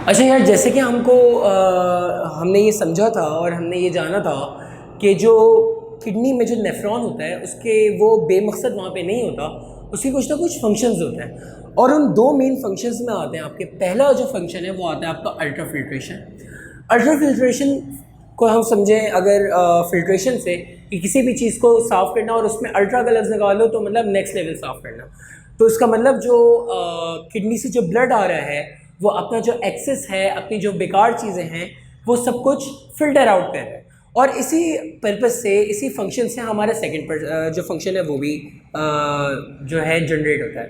अच्छा यार, जैसे कि हमने ये समझा था और हमने ये जाना था कि जो किडनी में जो नेफ्रॉन होता है उसके वो बेमकसद वहाँ पे नहीं होता, उसके कुछ ना कुछ फंक्शंस होते हैं और उन दो मेन फंक्शंस में आते हैं आपके। पहला जो फंक्शन है वो आता है आपका अल्ट्रा फिल्ट्रेशन। अल्ट्रा फिल्ट्रेशन को हम समझें अगर फिल्ट्रेशन से कि किसी भी चीज़ को साफ़ करना और उसमें अल्ट्रा का लफ्ज़ निकालो तो मतलब नेक्स्ट लेवल साफ़ करना। तो इसका मतलब जो किडनी से जो ब्लड आ रहा है वो अपना जो एक्सेस है, अपनी जो बेकार चीज़ें हैं वो सब कुछ फ़िल्टर आउट कर रहा है। और इसी पर्पज़ से, इसी फंक्शन से हमारा सेकंड पर जो फंक्शन है वो भी जो है जनरेट होता है।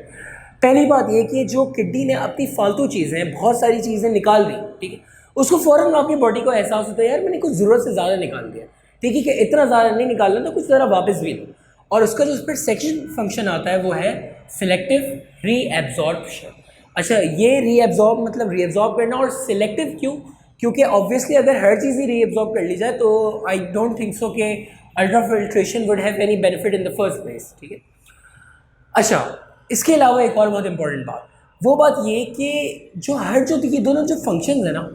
पहली बात ये कि जो किडनी ने अपनी फालतू चीज़ें, बहुत सारी चीज़ें निकाल दी, ठीक है, उसको फ़ौरन आपकी बॉडी को एहसास होता है यार मैंने कुछ ज़रूरत से ज़्यादा निकाल दिया, ठीक है, कि इतना ज़्यादा नहीं निकालना तो कुछ ज़रा वापस भी दो। और उसका जो उस पर सेकंड फंक्शन आता है वो है सिलेक्टिव रीएब्जॉर्प्शन। अच्छा, ये रीएब्जॉर्ब मतलब रीएब्जॉर्ब करना, और सिलेक्टिव क्यों? क्योंकि ऑब्वियसली अगर हर चीज़ ही रीएब्जॉर्ब कर ली जाए तो आई डोंट थिंक सो कि ultra filtration would have any benefit in the first place, ठीक है। अच्छा, इसके अलावा एक और बहुत इंपॉर्टेंट बात, वो बात ये कि जो हर जो ये दोनों जो फंक्शंस है ना,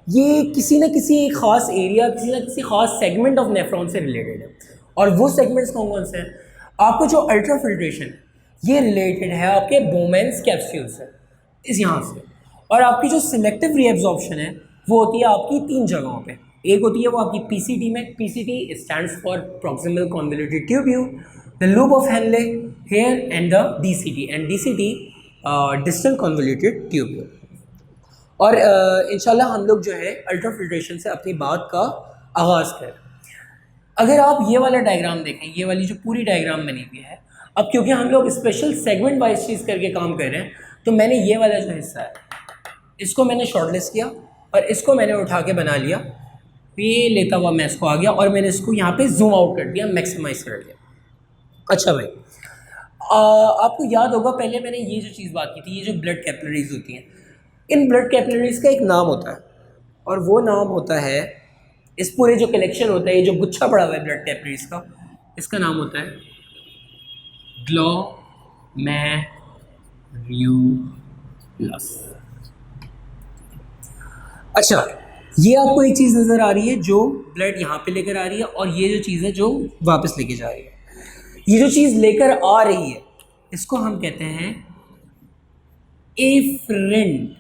ये किसी न किसी ख़ास एरिया, किसी न किसी ख़ास सेगमेंट ऑफ नेफ्रॉन से रिलेटेड है। और वो सेगमेंट्स कौन कौन से हैं? आपको जो अल्ट्रा फिल्ट्रेशन ये रिलेटेड है आपके बोमेन्स कैप्सूल से, इस यहाँ से। और आपकी जो सिलेक्टिव रीएब्जॉर्प्शन है वो होती है आपकी तीन जगहों पे। एक होती है वो आपकी पीसीटी में, PCT stands for proximal convoluted tubule, the loop of Henle here, and the DCT, and DCT distal convoluted tubule. और इंशाल्लाह हम लोग जो है अल्ट्रा फिल्ट्रेशन से अपनी बात का आगाज़ करें। अगर आप ये वाला डायग्राम देखें, ये वाली जो पूरी डायग्राम बनी हुई है, अब क्योंकि हम लोग स्पेशल सेगमेंट वाइज चीज़ करके काम कर रहे हैं तो मैंने ये वाला जो हिस्सा है इसको मैंने शॉर्टलिस्ट किया और इसको मैंने उठा के बना लिया, ये लेता हुआ मैं इसको आ गया और मैंने इसको यहाँ पे जूम आउट कर दिया, मैक्सिमाइज कर दिया। अच्छा भाई, आपको याद होगा पहले मैंने ये जो चीज़ बात की थी, ये जो ब्लड कैपिलरीज होती हैं, इन ब्लड कैपिलरीज का एक नाम होता है और वो नाम होता है, इस पूरे जो कलेक्शन होता है, ये जो गुच्छा पड़ा हुआ है ब्लड कैपिलरीज का, इसका नाम होता है ग्लोमेरुलस। अच्छा, ये आपको एक चीज़ नज़र आ रही है जो ब्लड यहाँ पे लेकर आ रही है और ये जो चीज़ है जो वापस लेके जा रही है। ये जो चीज़ लेकर आ रही है इसको हम कहते हैं एफरेंट।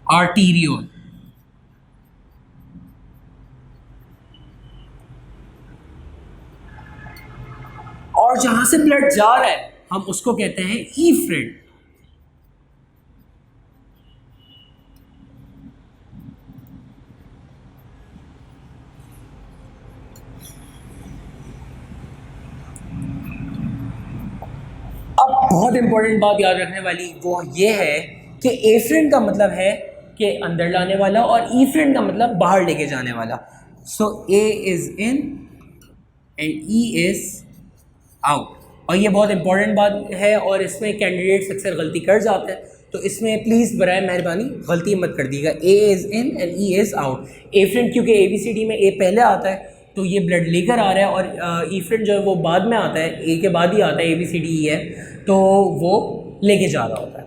आर्टीरियोल। और जहां से ब्लड जा रहा है हम उसको कहते हैं ईफ्रेंट। अब बहुत इंपॉर्टेंट बात याद रखने वाली वो ये है कि एफ्रेंट का मतलब है कि अंदर लाने वाला और ईफ्रेंट का मतलब बाहर लेके जाने वाला। So A is in and E is out. और ये बहुत इंपॉर्टेंट बात है और इसमें कैंडिडेट्स अक्सर गलती कर जाते हैं, तो इसमें प्लीज़ बराए मेहरबानी गलती मत कर दीजिएगा। A is in and E is out. Afferent क्योंकि ए बी सी डी में ए पहले आता है तो ये ब्लड लेकर आ रहा है, और ईफ्रेंट जो है वो बाद में आता है, ए के बाद ही आता है, A B C D E है, तो वो लेके जा रहा होता है।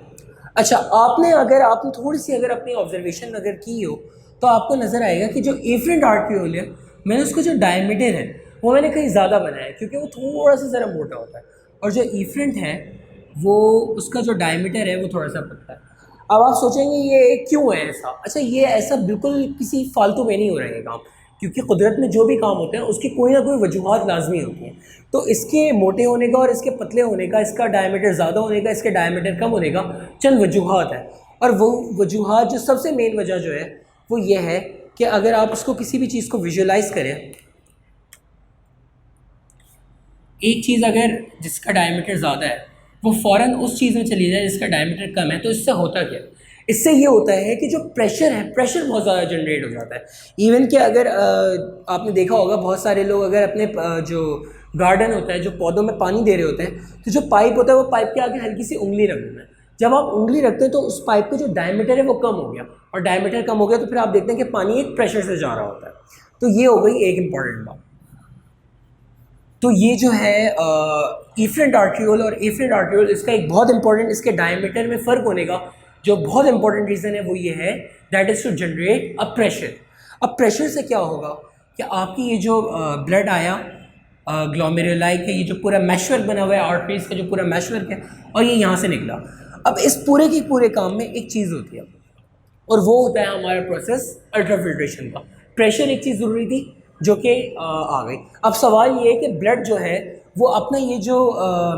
अच्छा, आपने थोड़ी सी अगर अपनी ऑब्जर्वेशन अगर की हो तो आपको नज़र आएगा कि जो एफ्रेंट आर्ट्रियोल है, मैंने उसका जो डायमीटर है वो मैंने कहीं ज़्यादा बनाया है क्योंकि वो थोड़ा सा ज़रा मोटा होता है, और जो ईफ्रेंट है वो उसका जो डायमीटर है वो थोड़ा सा पतला है। अब आप सोचेंगे ये क्यों है ऐसा? अच्छा, ये ऐसा बिल्कुल किसी फालतू में नहीं हो रहा है काम, क्योंकि कुदरत में जो भी काम होते हैं उसकी कोई ना कोई वजूहत लाजमी होती हैं। तो इसके मोटे होने का और इसके पतले होने का, इसका डायमीटर ज़्यादा होने का, इसके डायमीटर कम होने का चंद वजूहत है। और वो वजूहत जो सबसे मेन वजह जो है वो ये है कि अगर आप उसको किसी भी चीज़ को विजुअलाइज़ करें, एक चीज़ अगर जिसका डायमीटर ज़्यादा है वो फ़ौरन उस चीज़ में चली जाए जिसका डायमीटर कम है, तो इससे होता क्या? इससे ये होता है कि जो प्रेशर है, प्रेशर बहुत ज़्यादा जनरेट हो जाता है। इवन कि अगर आपने देखा होगा बहुत सारे लोग अगर अपने जो गार्डन होता है, जो पौधों में पानी दे रहे होते हैं, तो जो पाइप होता है वो पाइप के आगे हल्की सी उंगली रख देना है। जब आप उंगली रखते हैं तो उस पाइप का जो डायमीटर है वो कम हो गया, और डायमीटर कम हो गया तो फिर आप देखते हैं कि पानी एक प्रेशर से जा रहा होता है। तो ये हो गई एक इम्पॉर्टेंट बात। तो ये जो है इफरेंट आर्ट्रियोल और एफरेंट आर्ट्रियोल, इसका एक बहुत इंपॉर्टेंट, इसके डायमीटर में फ़र्क होने का जो बहुत इंपॉर्टेंट रीज़न है वो ये है, that is to generate a pressure. अब प्रेशर से क्या होगा कि आपकी ये जो ब्लड आया ग्लोमेरुलाई के, ये जो पूरा मैशवर्क बना हुआ है आर्टरीज का, जो पूरा मैशवर्क है, और ये यहाँ से निकला। अब इस पूरे के पूरे काम में एक चीज़ होती है और वो होता है हमारा प्रोसेस अल्ट्राफिल्ट्रेशन का। प्रेशर एक चीज़ ज़रूरी थी जो कि आ गई। अब सवाल ये है कि ब्लड जो है वो अपना ये जो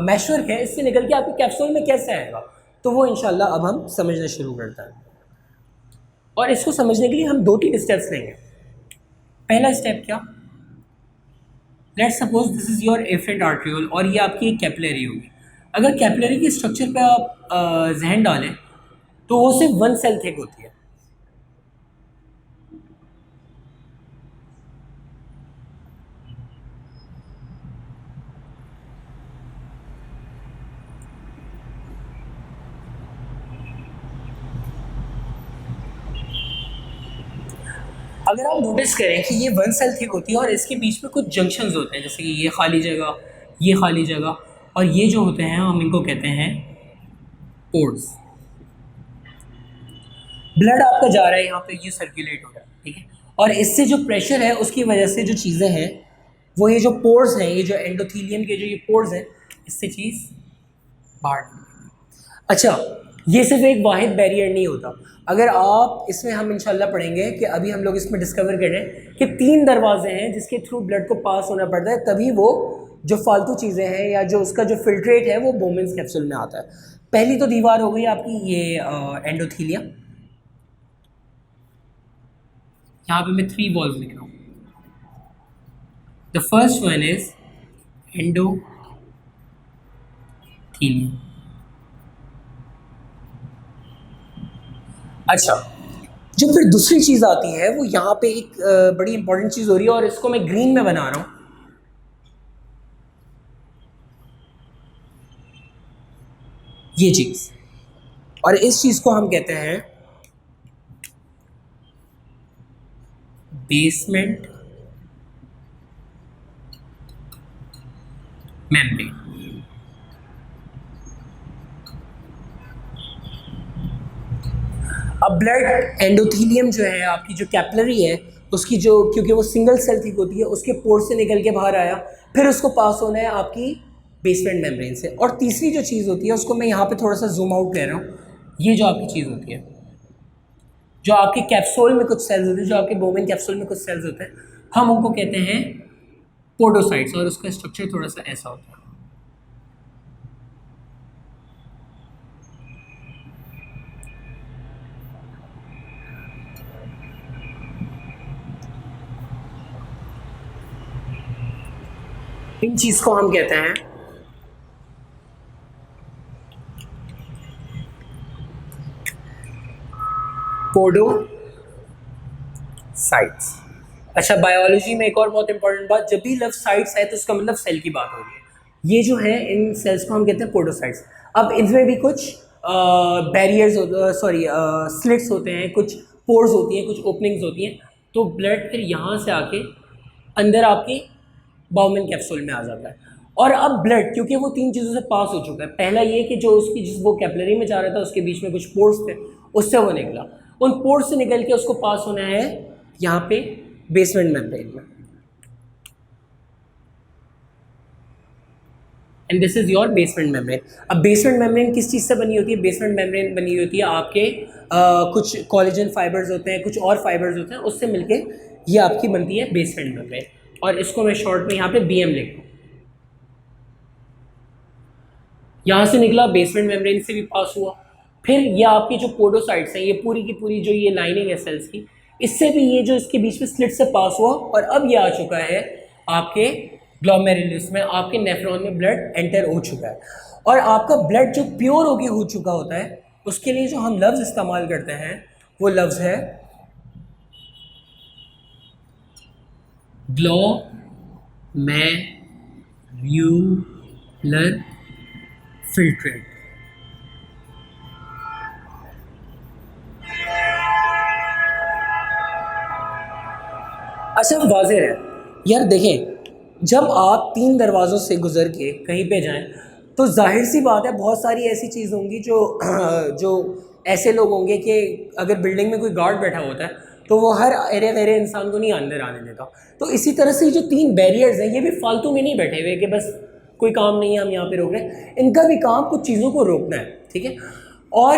मैशवर्क है इससे निकल के आपके कैप्सूल में कैसे आएगा, तो वो इंशाल्लाह अब हम समझना शुरू करते हैं। और इसको समझने के लिए हम 2-3 स्टेप्स लेंगे। पहला स्टेप क्या, let's suppose this is your afferent arteriole और ये आपकी एक कैपिलरी होगी। अगर कैपिलरी के स्ट्रक्चर पे आप जहन डालें तो वो सिर्फ 1 सेल थिक होती है। अगर आप नोटिस करें कि ये 1 सेल थिक होती है और इसके बीच में कुछ जंक्शंस होते हैं, जैसे कि ये खाली जगह, ये खाली जगह, और ये जो होते हैं हम इनको कहते हैं पोर्स। ब्लड आपका जा रहा है यहाँ पे, ये सर्कुलेट हो रहा है, ठीक है, और इससे जो प्रेशर है उसकी वजह से जो चीज़ें हैं वो ये जो पोर्स हैं, ये जो एंडोथीलियम के जो ये पोर्स हैं, इससे चीज़ बाहर निकलेगी। अच्छा, ये सिर्फ एक वाहिद बैरियर नहीं होता। अगर आप इसमें, हम इंशाल्लाह पढ़ेंगे कि अभी हम लोग इसमें डिस्कवर कर रहे हैं कि 3 दरवाजे हैं जिसके थ्रू ब्लड को पास होना पड़ता है, तभी वो जो फालतू चीज़ें हैं या जो उसका जो फिल्ट्रेट है वो बोमेंस कैप्सूल में आता है। पहली तो दीवार हो गई आपकी ये एंडोथीलियम। यहाँ पे मैं 3 वॉल्व लिख रहा हूँ। The first one is endothelium. अच्छा, जो फिर दूसरी चीज़ आती है वो यहाँ पे एक बड़ी इंपॉर्टेंट चीज़ हो रही है और इसको मैं ग्रीन में बना रहा हूँ। ये चीज़, और इस चीज़ को हम कहते हैं बेसमेंट मेम्ब्रेन। अब ब्लड एंडोथीलियम जो है आपकी जो कैपिलरी है उसकी जो, क्योंकि वो सिंगल सेल थिक होती है, उसके पोर्ट से निकल के बाहर आया, फिर उसको पास होना है आपकी बेसमेंट मेम्ब्रेन से। और तीसरी जो चीज़ होती है उसको मैं यहाँ पे थोड़ा सा जूम आउट ले रहा हूँ। ये जो आपकी चीज़ होती है, जो आपके कैप्सूल में कुछ सेल्स होते हैं, जो आपके बोमेन कैप्सूल में कुछ सेल्स होते हैं, हम उनको कहते हैं पोडोसाइट्स, और उसका स्ट्रक्चर थोड़ा सा ऐसा होता है। इन चीज़ को हम कहते हैं पोडोसाइट्स। अच्छा, बायोलॉजी में एक और बहुत इंपॉर्टेंट बात, जब भी लफ्ज़ साइट्स है तो उसका मतलब सेल की बात हो रही है। ये जो है इन सेल्स को हम कहते हैं पोडोसाइट्स। अब इनमें भी कुछ बैरियर्स सॉरी स्लिट्स होते हैं, कुछ पोर्स होती हैं, कुछ ओपनिंग्स होती हैं, तो ब्लड फिर यहाँ से आके अंदर आपकी बाउमेन कैप्सूल में आ जाता है। और अब ब्लड क्योंकि वो 3 चीज़ों से पास हो चुका है, पहला ये कि जो उसकी जिस वो कैपिलरी में जा रहा था उसके बीच में कुछ पोर्स थे, उससे वो निकला, उन पोर्स से निकल के उसको पास होना है यहाँ पे बेसमेंट मेम्ब्रेन में, and this is your basement membrane. अब बेसमेंट मेम्ब्रेन किस चीज़ से बनी होती है? बेसमेंट मेम्ब्रेन बनी होती है आपके कुछ कोलेजन फाइबर्स होते हैं, कुछ और फाइबर्स होते हैं, उससे मिलके ये आपकी बनती है बेसमेंट मेम्ब्रेन, और इसको मैं शॉर्ट में यहाँ पे BM लिख दूँ। यहाँ से निकला, बेसमेंट मेम्ब्रेन से भी पास हुआ, फिर ये आपकी जो पोडोसाइट्स हैं, ये पूरी की पूरी जो ये लाइनिंग है सेल्स की, इससे भी ये जो इसके बीच में स्लिट से पास हुआ, और अब ये आ चुका है आपके ग्लोमेरुलस में, आपके नेफ्रॉन में ब्लड एंटर हो चुका है। और आपका ब्लड जो प्योर होके हो चुका होता है, उसके लिए जो हम लफ्ज़ इस्तेमाल करते हैं वो लफ्ज़ है ग्लोमेरुलर फिल्ट्रेट। अच्छा, वाज़ेह है यार, देखें जब आप 3 दरवाज़ों से गुज़र के कहीं पे जाएं तो ज़ाहिर सी बात है बहुत सारी ऐसी चीज़ होंगी जो जो ऐसे लोग होंगे कि अगर बिल्डिंग में कोई गार्ड बैठा होता है तो वो हर एरे वेरे इंसान को नहीं अंदर आने देता। तो इसी तरह से जो 3 बैरियर्स हैं ये भी फालतू में नहीं बैठे हुए कि बस कोई काम नहीं है हम यहाँ पे रोक रहे हैं। इनका भी काम कुछ चीज़ों को रोकना है, ठीक है। और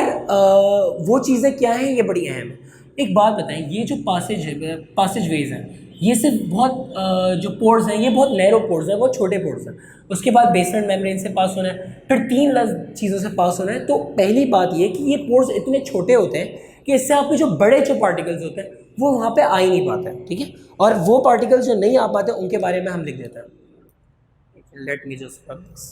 वो चीज़ें क्या हैं ये बड़ी अहम है। एक बात बताएं, ये जो पासेज वेज हैं ये सिर्फ बहुत जो पोर्स हैं ये बहुत नैरो पोर्स हैं, बहुत छोटे पोर्स हैं। उसके बाद बेसमेंट मेम्ब्रेन से पास होना है, फिर 3 चीज़ों से पास होना है। तो पहली बात ये कि ये पोर्स इतने छोटे होते हैं कि इससे आपके जो बड़े जो पार्टिकल्स होते हैं वो वहाँ पे आ ही नहीं पाते हैं, ठीक है। और वो पार्टिकल्स जो नहीं आ पाते उनके बारे में हम लिख देते हैं। Let me just rub this.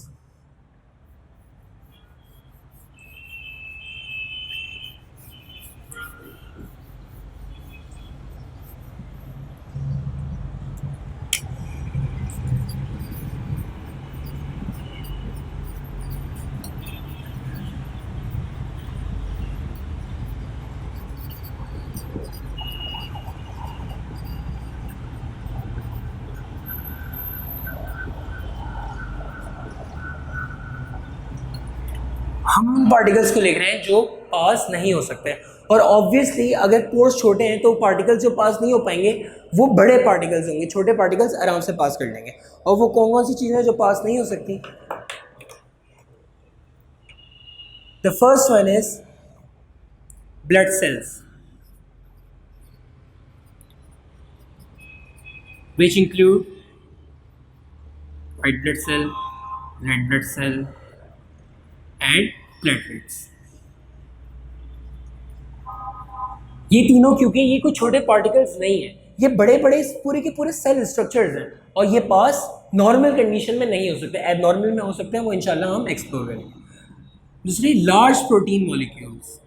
हम उन पार्टिकल्स को लिख रहे हैं जो पास नहीं हो सकते। और ऑब्वियसली अगर पोर्स छोटे हैं तो पार्टिकल्स जो पास नहीं हो पाएंगे वो बड़े पार्टिकल्स होंगे, छोटे पार्टिकल्स आराम से पास कर लेंगे। और वो कौन कौन सी चीज़ें हैं जो पास नहीं हो सकती? The first one is blood cells, which include white blood cell, red blood cell and platelets। ये तीनों क्योंकि ये कोई छोटे पार्टिकल्स नहीं है, ये बड़े बड़े पूरे के पूरे सेल स्ट्रक्चर्स हैं और ये पास नॉर्मल कंडीशन में नहीं हो सकते, एबनॉर्मल में हो सकते हैं। वो इंशाल्लाह हम एक्सप्लोर करेंगे। दूसरी लार्ज प्रोटीन मॉलिक्यूल्स,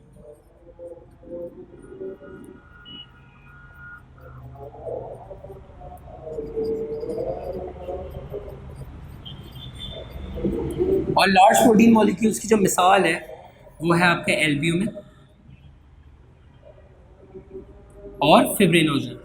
और लार्ज प्रोटीन मॉलिक्यूल्स की जो मिसाल है वो है आपके एल्ब्यूमिन और फिब्रिनोजन।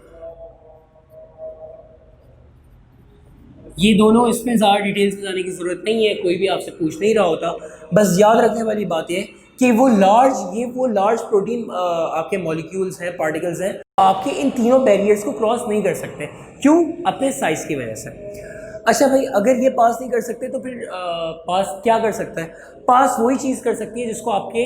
ये दोनों, इसमें ज़्यादा डिटेल्स में जाने की ज़रूरत नहीं है, कोई भी आपसे पूछ नहीं रहा होता। बस याद रखने वाली बात है कि वो लार्ज प्रोटीन आपके मॉलिक्यूल्स हैं, पार्टिकल्स हैं, आपके इन तीनों बैरियर्स को क्रॉस नहीं कर सकते। क्यों? अपने साइज़ की वजह से। अच्छा भाई, अगर ये पास नहीं कर सकते तो फिर पास क्या कर सकता है? पास वही चीज़ कर सकती है जिसको आपके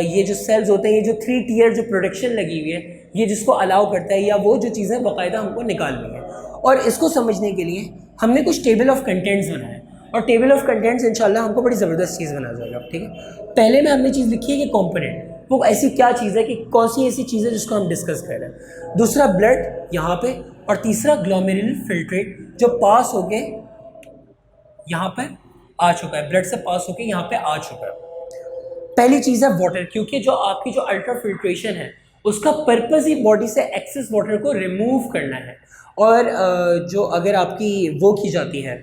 ये जो सेल्स होते हैं, ये जो 3 टियर जो प्रोडक्शन लगी हुई है, ये जिसको अलाउ करता है, या वो जो चीज़ें बाकायदा हमको निकालनी है। और इसको समझने के लिए हमने कुछ टेबल ऑफ कंटेंट्स बनाए, और टेबल ऑफ कंटेंट्स इंशाल्लाह हमको बड़ी ज़बरदस्त चीज़ बना जाएगा, ठीक है। पहले में हमने चीज़ लिखी है कि कंपोनेंट, वो ऐसी क्या चीज़ है कि कौन सी ऐसी चीज़ है जिसको हम डिस्कस कर रहे हैं। दूसरा ब्लड यहाँ पे, और तीसरा ग्लोमेरुलर फिल्ट्रेट जो पास होके यहाँ पर आ चुका है, ब्लड से पास होके यहाँ पे आ चुका है। पहली चीज़ है वाटर, क्योंकि जो आपकी जो अल्ट्रा फिल्ट्रेशन है उसका पर्पज़ ही बॉडी से एक्सेस वाटर को रिमूव करना है। और जो अगर आपकी वो की जाती है,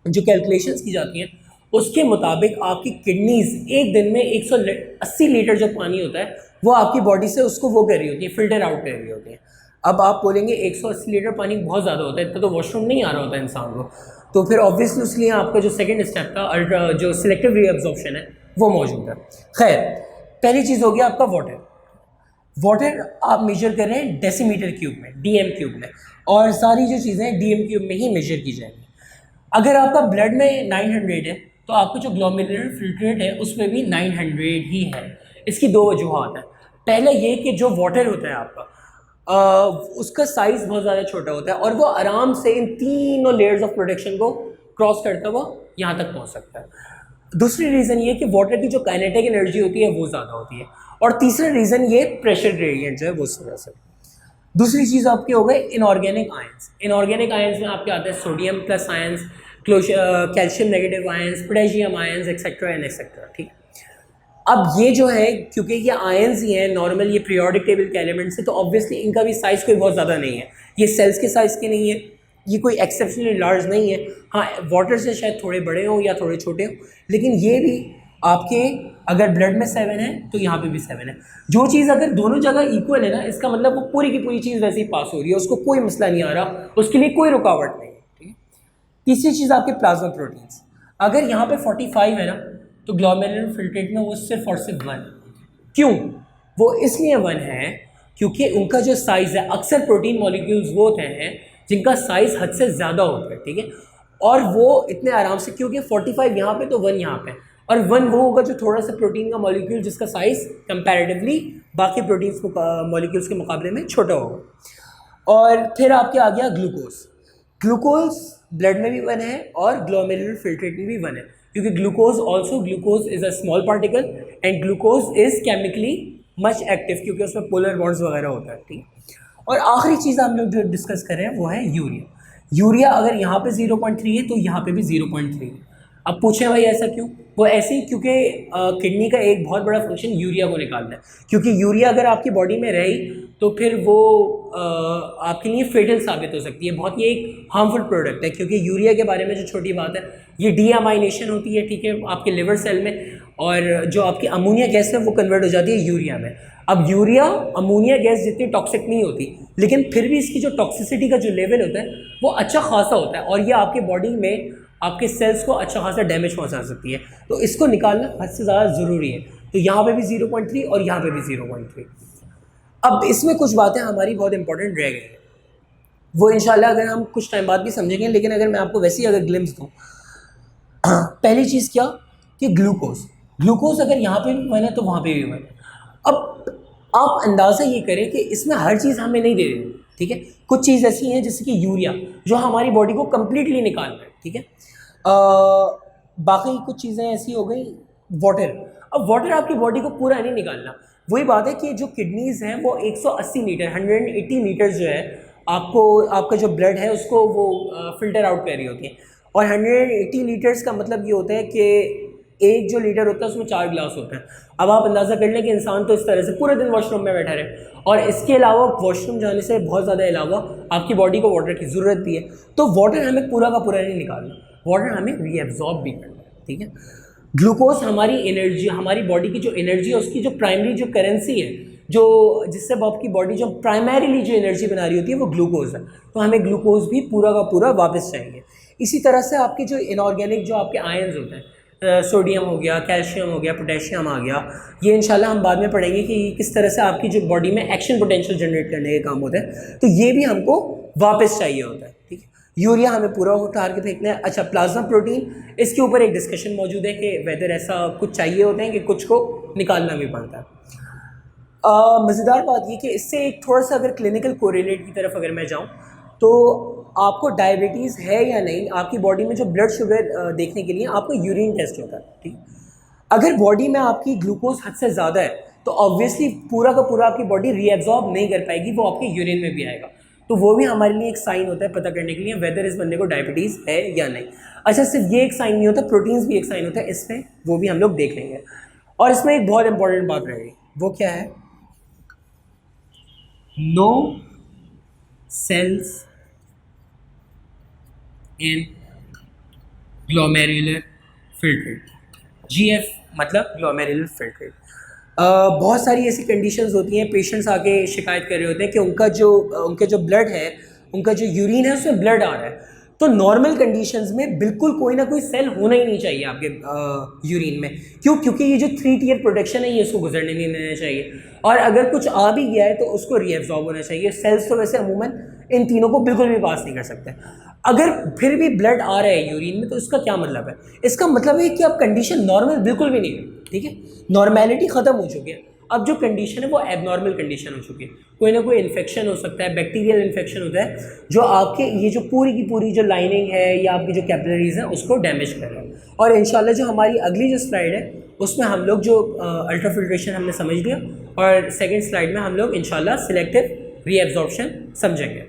जो कैलकुलेशंस की जाती हैं, उसके मुताबिक आपकी किडनीज़ एक दिन में 180 लीटर जो पानी होता है वो आपकी बॉडी से उसको वो कर रही होती है, फिल्टर आउट कर रही होती है। अब आप बोलेंगे 180 लीटर पानी बहुत ज़्यादा होता है, इतना तो वॉशरूम नहीं आ रहा होता इंसान को। तो फिर ऑब्वियसली उसके लिए आपका जो सेकंड स्टेप था, अल्ट्रा जो सिलेक्टिव रीअब्जॉर्प्शन है, वो मौजूद है। खैर, पहली चीज़ हो गया आपका वाटर। वाटर आप मेजर कर रहे हैं डेसीमीटर क्यूब में, डीएम क्यूब में, और सारी जो चीज़ें डीएम क्यूब में ही मेजर की जाएंगी। अगर आपका ब्लड में 900 है तो आपका जो ग्लोमेरुलर फिल्ट्रेट है उसमें भी 900 ही है। इसकी दो वजूहत हैं। पहले ये कि जो वाटर होता है आपका उसका साइज़ बहुत ज़्यादा छोटा होता है और वो आराम से इन तीनों लेयर्स ऑफ प्रोटेक्शन को क्रॉस करता हुआ यहाँ तक पहुँच सकता है। दूसरी रीज़न ये कि वाटर की जो काइनेटिक एनर्जी होती है वो ज़्यादा होती है। और तीसरा रीज़न ये प्रेशर ग्रेडियंट जो है वो उस वजह से। दूसरी चीज़ आपके हो गए इनऑर्गेनिक आयंस। इनऑर्गेनिक आयंस में आपके आते हैं sodium plus ions, calcium negative ions, potassium ions, etcetera and etcetera, ठीक है। अब ये जो है, क्योंकि ये आयंस ही हैं नॉर्मल, ये पीरियोडिक टेबल के एलिमेंट्स हैं, तो ऑब्वियसली इनका भी साइज़ कोई बहुत ज़्यादा नहीं है। ये सेल्स के साइज़ के नहीं है, ये कोई एक्सेप्शनली लार्ज नहीं है। हाँ, वाटर से शायद थोड़े बड़े हों या थोड़े छोटे हों, लेकिन ये भी आपके अगर ब्लड में 7 है तो यहाँ पे भी 7 है। जो चीज़ अगर दोनों जगह इक्वल है ना, इसका मतलब वो पूरी की पूरी चीज़ वैसे ही पास हो रही है, उसको कोई मसला नहीं आ रहा, उसके लिए कोई रुकावट नहीं है, ठीक है। तीसरी चीज़ आपके प्लाज्मा प्रोटीन्स, अगर यहाँ पे 45 है ना तो ग्लोमेरुलर फिल्ट्रेट में वो सिर्फ और सिर्फ 1। क्यों? वो इसलिए 1 है क्योंकि उनका जो साइज़ है, अक्सर प्रोटीन मॉलिक्यूल्स वो होते हैं जिनका साइज़ हद से ज़्यादा होता है, ठीक है, और वो इतने आराम से, क्योंकि 45 यहाँ पे तो 1 यहाँ पे, और 1 वो होगा जो थोड़ा सा प्रोटीन का मॉलिक्यूल जिसका साइज़ कंपैरेटिवली बाकी प्रोटीन्स मॉलिक्यूल्स के मुकाबले में छोटा होगा। और फिर आपके आ गया ग्लूकोज। ग्लूकोज ब्लड में भी 1 है और ग्लोमेरुलर फिल्ट्रेट में भी 1 है, क्योंकि glucose is a small particle and glucose is chemically much active, क्योंकि उसमें पोलर बॉन्ड्स वगैरह होता है, ठीक है। और आखिरी चीज़ हम लोग जो डिस्कस कर रहे हैं वो है यूरिया। यूरिया अगर यहाँ पे 0.3 है तो यहाँ पे भी 0.3 है। अब पूछें भाई ऐसा क्यों? वो ऐसे ही क्योंकि किडनी का एक बहुत बड़ा फंक्शन यूरिया को निकालना है, क्योंकि यूरिया अगर आपकी बॉडी में रही तो फिर वो आपके लिए फेटल साबित हो सकती है। बहुत ये एक हार्मफुल प्रोडक्ट है, क्योंकि यूरिया के बारे में जो छोटी बात है, ये डीएमाइनेशन होती है, ठीक है, आपके लिवर सेल में, और जो आपकी अमोनिया गैस है वो कन्वर्ट हो जाती है यूरिया में। अब यूरिया अमोनिया गैस जितनी टॉक्सिक नहीं होती, लेकिन फिर भी इसकी जो टॉक्सिसिटी का जो लेवल होता है वो अच्छा खासा होता है, और ये आपके बॉडी में आपके सेल्स को अच्छा खासा डैमेज पहुंचा सकती है। तो इसको निकालना हद से ज़्यादा ज़रूरी है। तो यहाँ पे भी 0.3 और यहाँ पे भी 0.3। अब इसमें कुछ बातें हमारी बहुत इंपॉर्टेंट रह गई हैं, वो इंशाल्लाह अगर हम कुछ टाइम बाद भी समझेंगे, लेकिन अगर मैं आपको वैसे ही अगर ग्लिम्स दूँ, पहली चीज़ क्या कि ग्लूकोज अगर यहाँ पे भी 1 है तो वहाँ पे भी 1 है। अब आप अंदाज़ा ये करें कि इसमें हर चीज़ हमें नहीं दे रही, ठीक है, कुछ चीज़ ऐसी हैं जैसे कि यूरिया जो हमारी बॉडी को कम्प्लीटली निकालना है, ठीक है। बाकी कुछ चीज़ें ऐसी हो गई, वाटर। अब वाटर आपकी बॉडी को पूरा नहीं निकालना। वही बात है कि जो किडनीज़ हैं वो 180 लीटर 180 लीटर जो है आपका जो ब्लड है उसको वो फ़िल्टर आउट कर रही होती है, और 180 लीटर्स का मतलब ये होता है कि एक जो लीटर होता है उसमें 4 गिलास होते हैं। अब आप अंदाज़ा कर लें कि इंसान तो इस तरह से पूरे दिन वॉशरूम में बैठा रहे, और इसके अलावा वॉशरूम जाने से बहुत ज़्यादा अलावा आपकी बॉडी को वाटर की ज़रूरत भी है। तो वाटर हमें पूरा का पूरा नहीं निकालना, वाटर हमें रीएब्जॉर्ब भी करना है, ठीक है। ग्लूकोज हमारी एनर्जी, हमारी बॉडी की जो एनर्जी है उसकी जो प्राइमरी जो करेंसी है, जो जिससे आपकी बॉडी जो प्राइमरीली जो एनर्जी बना रही होती है वो ग्लूकोज है। तो हमें ग्लूकोज भी पूरा का पूरा वापस चाहिए। इसी तरह से आपके जो इनऑर्गेनिक जो आपके आयन्स होते हैं, सोडियम हो गया, कैल्शियम हो गया, पोटेशियम आ गया, ये इंशाल्लाह हम बाद में पढ़ेंगे कि किस तरह से आपकी जो बॉडी में एक्शन पोटेंशियल जनरेट करने के काम होते हैं। तो ये भी हमको वापस चाहिए होता है, ठीक है। यूरिया हमें पूरा उतार के फेंकना है। अच्छा, प्लाज्मा प्रोटीन, इसके ऊपर एक डिस्कशन मौजूद है कि वेदर ऐसा कुछ चाहिए होते हैं कि कुछ को निकालना भी पड़ता है। मज़ेदार बात ये कि इससे एक थोड़ा सा अगर क्लिनिकल कोरिलेट की तरफ अगर मैं जाऊँ तो आपको डायबिटीज़ है या नहीं, आपकी बॉडी में जो ब्लड शुगर देखने के लिए आपको यूरिन टेस्ट होता है, ठीक। अगर बॉडी में आपकी ग्लूकोज हद से ज़्यादा है तो ऑब्वियसली पूरा का पूरा आपकी बॉडी रीएब्जॉर्ब नहीं कर पाएगी, वो आपके यूरिन में भी आएगा। तो वो भी हमारे लिए एक साइन होता है पता करने के लिए वेदर इस बंदे को डायबिटीज़ है या नहीं। अच्छा, सिर्फ ये एक साइन नहीं होता, प्रोटीन्स भी एक साइन होता है इसमें, वो भी हम लोग देख लेंगे। और इसमें एक बहुत इंपॉर्टेंट बात रहेगी, वो क्या है? नो सेल्स इन ग्लोमेरुलर फिल्ट्रेट, जीएफ मतलब ग्लोमेरुलर फिल्ट्रेट। बहुत सारी ऐसी कंडीशंस होती हैं, पेशेंट्स आके शिकायत कर रहे होते हैं कि उनके जो ब्लड है, उनका जो यूरिन है उसमें ब्लड आ रहा है। तो नॉर्मल कंडीशंस में बिल्कुल कोई ना कोई सेल होना ही नहीं चाहिए आपके यूरिन में। क्यों? क्योंकि ये जो 3 टियर प्रोटेक्शन है ये उसको गुजरने नहीं देना चाहिए, और अगर कुछ आ भी गया है तो उसको रीएब्जॉर्ब होना चाहिए। सेल्स तो वैसे अमूमन इन तीनों को बिल्कुल भी पास नहीं कर सकते। अगर फिर भी ब्लड आ रहा है यूरिन में तो इसका क्या मतलब है? इसका मतलब है कि अब कंडीशन नॉर्मल बिल्कुल भी नहीं है, ठीक है, नॉर्मेलिटी ख़त्म हो चुकी है। अब जो कंडीशन है वो एबनॉर्मल कंडीशन हो चुकी है। कोई ना कोई इन्फेक्शन हो सकता है, बैक्टीरियल इन्फेक्शन होता है जो आपके ये जो पूरी की पूरी जो लाइनिंग है या आपकी जो कैपिलरीज हैं उसको डैमेज कर रहा है। और इंशाल्लाह जो हमारी अगली जो स्लाइड है उसमें हम लोग जो अल्ट्राफिल्ट्रेशन हमने समझ लिया, और सेकेंड स्लाइड में हम लोग इंशाल्लाह सिलेक्टिव रीएब्जॉर्प्शन समझेंगे।